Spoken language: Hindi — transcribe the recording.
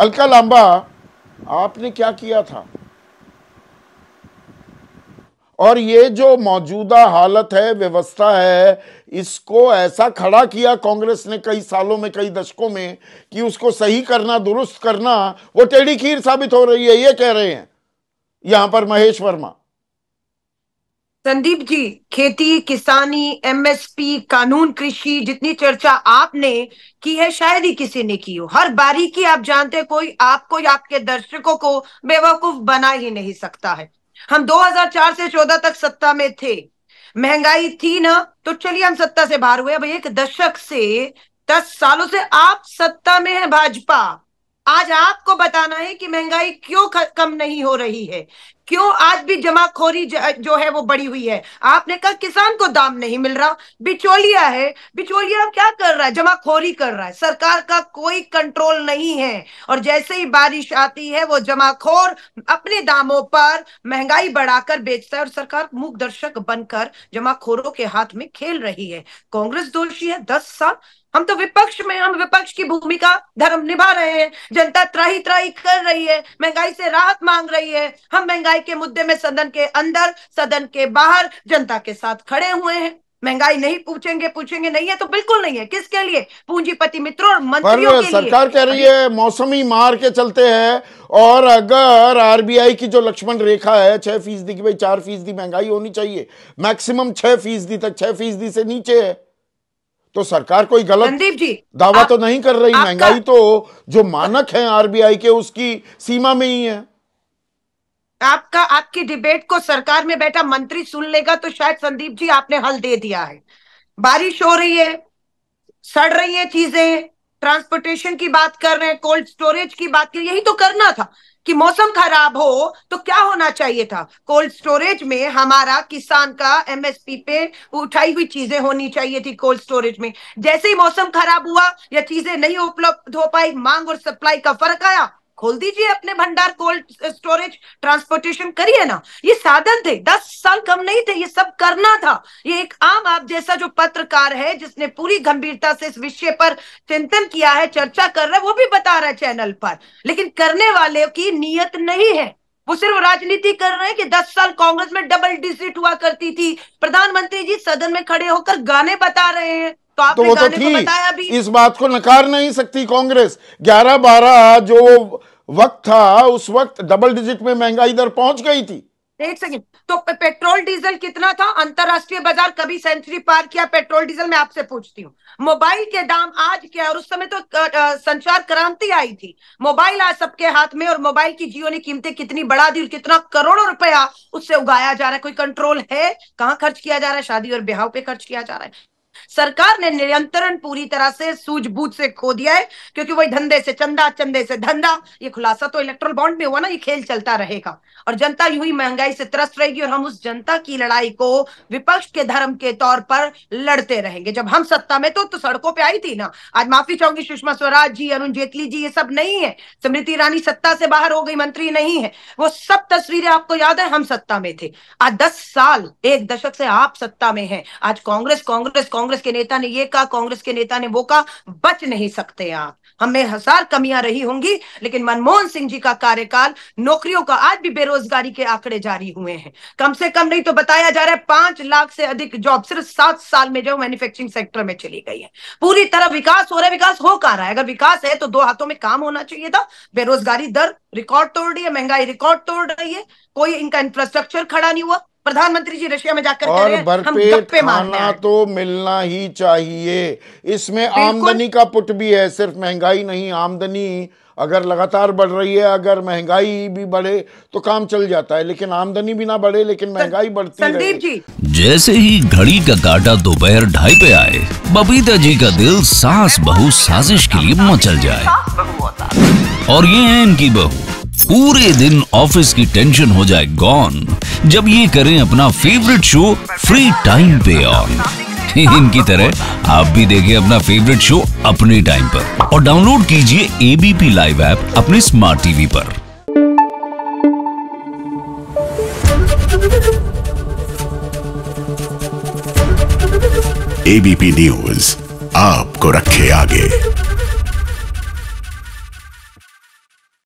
अलका लांबा, आपने क्या किया था? और ये जो मौजूदा हालत है, व्यवस्था है, इसको ऐसा खड़ा किया कांग्रेस ने कई सालों में, कई दशकों में, कि उसको सही करना, दुरुस्त करना वो टेढ़ी खीर साबित हो रही है, ये कह रहे हैं यहां पर महेश वर्मा। संदीप जी, खेती, किसानी, एमएसपी, कानून कृषि, जितनी चर्चा आपने की है शायद ही किसी ने की हो। हर बारीकी आप जानते हैं, कोई आपको या आपके दर्शकों को बेवकूफ बना ही नहीं सकता है। हम 2004 से 14 तक सत्ता में थे, महंगाई थी ना, तो चलिए हम सत्ता से बाहर हुए। अब एक दशक से, 10 सालों से आप सत्ता में है भाजपा। आज आपको बताना है कि महंगाई क्यों कम नहीं हो रही है, क्यों आज भी जमाखोरी जो है वो बढ़ी हुई है। आपने कहा किसान को दाम नहीं मिल रहा, बिचौलिया है, बिचौलिया क्या कर रहा है? जमाखोरी कर रहा है। सरकार का कोई कंट्रोल नहीं है, और जैसे ही बारिश आती है वो जमाखोर अपने दामों पर महंगाई बढ़ाकर बेचता है, और सरकार मूक दर्शक बनकर जमाखोरों के हाथ में खेल रही है। कांग्रेस दोषी है 10 साल। हम तो विपक्ष में, हम विपक्ष की भूमिका धर्म निभा रहे हैं। जनता त्राही त्राही कर रही है, महंगाई से राहत मांग रही है। हम महंगाई के मुद्दे में सदन के अंदर, सदन के बाहर जनता के साथ खड़े हुए हैं। महंगाई नहीं पूछेंगे नहीं है तो बिल्कुल नहीं है। किसके लिए? पूंजीपति मित्रों और मंत्रियों के लिए। सरकार कह रही है मौसमी मार के चलते हैं, और अगर आरबीआई की जो लक्ष्मण रेखा है 6% की, भाई 4% महंगाई होनी चाहिए, मैक्सिमम 6% तक, 6% से नीचे है, तो सरकार कोई गलत संदीप जी दावा तो नहीं कर रही। महंगाई तो जो मानक है आरबीआई के, उसकी सीमा में ही है। आपकी डिबेट को सरकार में बैठा मंत्री सुन लेगा तो शायद संदीप जी आपने हल दे दिया है। बारिश हो रही है, सड़ रही है चीजें, ट्रांसपोर्टेशन की बात कर रहे हैं, कोल्ड स्टोरेज की बात कर, यही तो करना था कि मौसम खराब हो तो क्या होना चाहिए था? कोल्ड स्टोरेज में हमारा किसान का एमएसपी पे उठाई हुई चीजें होनी चाहिए थी कोल्ड स्टोरेज में। जैसे ही मौसम खराब हुआ या चीजें नहीं उपलब्ध हो पाई, मांग और सप्लाई का फर्क आया, खोल दीजिए अपने भंडार, कोल्ड स्टोरेज, ट्रांसपोर्टेशन करिए ना। ये साधन थे, 10 साल कम नहीं थे, ये सब करना था। ये एक आम आप जैसा जो पत्रकार है, जिसने पूरी गंभीरता से इस विषय पर चिंतन किया है, चर्चा कर रहा है, वो भी बता रहा है चैनल पर। लेकिन करने वाले की नीयत नहीं है, वो सिर्फ राजनीति कर रहे हैं कि 10 साल कांग्रेस में डबल डिजिट हुआ करती थी। प्रधानमंत्री जी सदन में खड़े होकर गाने बता रहे हैं, तो आपने वो गाने तो को बताया भी। इस बात को नकार नहीं सकती कांग्रेस। 11-12 जो वक्त था, उस वक्त डबल डिजिट में महंगाई दर पहुंच गई थी। एक सेकंड, तो पेट्रोल डीजल कितना था? अंतरराष्ट्रीय बाजार कभी सेंचुरी पार किया पेट्रोल डीजल? मैं आपसे पूछती हूँ। मोबाइल के दाम आज क्या? और उस समय तो संचार क्रांति आई थी, मोबाइल आज सबके हाथ में, और मोबाइल की जियो ने कीमतें कितनी बढ़ा दी, और कितना करोड़ों रुपया उससे उगाया जा रहा है। कोई कंट्रोल है? कहां खर्च किया जा रहा है? शादी और ब्याह पे खर्च किया जा रहा है। सरकार ने नियंत्रण पूरी तरह से सूझबूझ से खो दिया है, क्योंकि वही धंधे से चंदा, चंदे से धंधा। ये खुलासा तो इलेक्ट्रल बॉन्ड में हुआ ना, ये खेल चलता रहेगा, और जनता यूं ही महंगाई से त्रस्त रहेगी, और हम उस जनता की लड़ाई को विपक्ष के धर्म के तौर पर लड़ते रहेंगे। जब हम सत्ता में तो सड़कों पे आई थी ना। आज माफी चाहूंगी, सुषमा स्वराज जी, अरुण जेटली जी, ये सब नहीं है। स्मृति ईरानी सत्ता से बाहर हो गई, मंत्री नहीं है। वो सब तस्वीरें आपको याद है, हम सत्ता में थे। आज 10 साल, एक दशक से आप सत्ता में हैं। आज कांग्रेस कांग्रेस कांग्रेस के नेता ने ये कहा, कांग्रेस के नेता ने वो कहा, बच नहीं सकते आप। हमें 1000 कमियां रही होंगी, लेकिन मनमोहन सिंह जी का कार्यकाल, नौकरियों का, आज भी बेरोजगारी के आंकड़े जारी हुए हैं। कम से कम नहीं तो बताया जा रहा है 5 लाख से अधिक जॉब सिर्फ 7 साल में जो मैन्युफैक्चरिंग सेक्टर में चली गई है। पूरी तरह विकास हो रहा है। विकास हो कहां रहा है? अगर विकास है तो 2 हाथों में काम होना चाहिए था। बेरोजगारी दर रिकॉर्ड तोड़ रही है, महंगाई रिकॉर्ड तोड़ रही है, कोई इनका इंफ्रास्ट्रक्चर खड़ा नहीं हुआ। प्रधानमंत्री जी रशिया में जाकर कह रहे हैं हम गप्पे मारने आए। तो मिलना ही चाहिए। इसमें आमदनी का पुट भी है, सिर्फ महंगाई नहीं। आमदनी अगर लगातार बढ़ रही है, अगर महंगाई भी बढ़े तो काम चल जाता है, लेकिन आमदनी भी ना बढ़े लेकिन महंगाई बढ़ती रहे। संदीप जी, जैसे ही घड़ी का काटा दोपहर 2:30 पे आए, बबीता जी का दिल सास बहू साजिश के लिए मचल जाए। और ये है इनकी बहू, पूरे दिन ऑफिस की टेंशन हो जाए गॉन जब ये करें अपना फेवरेट शो फ्री टाइम पे ऑन। इनकी तरह आप भी देखें अपना फेवरेट शो अपने टाइम पर, और डाउनलोड कीजिए एबीपी लाइव ऐप अपने स्मार्ट टीवी पर। एबीपी न्यूज आपको रखे आगे।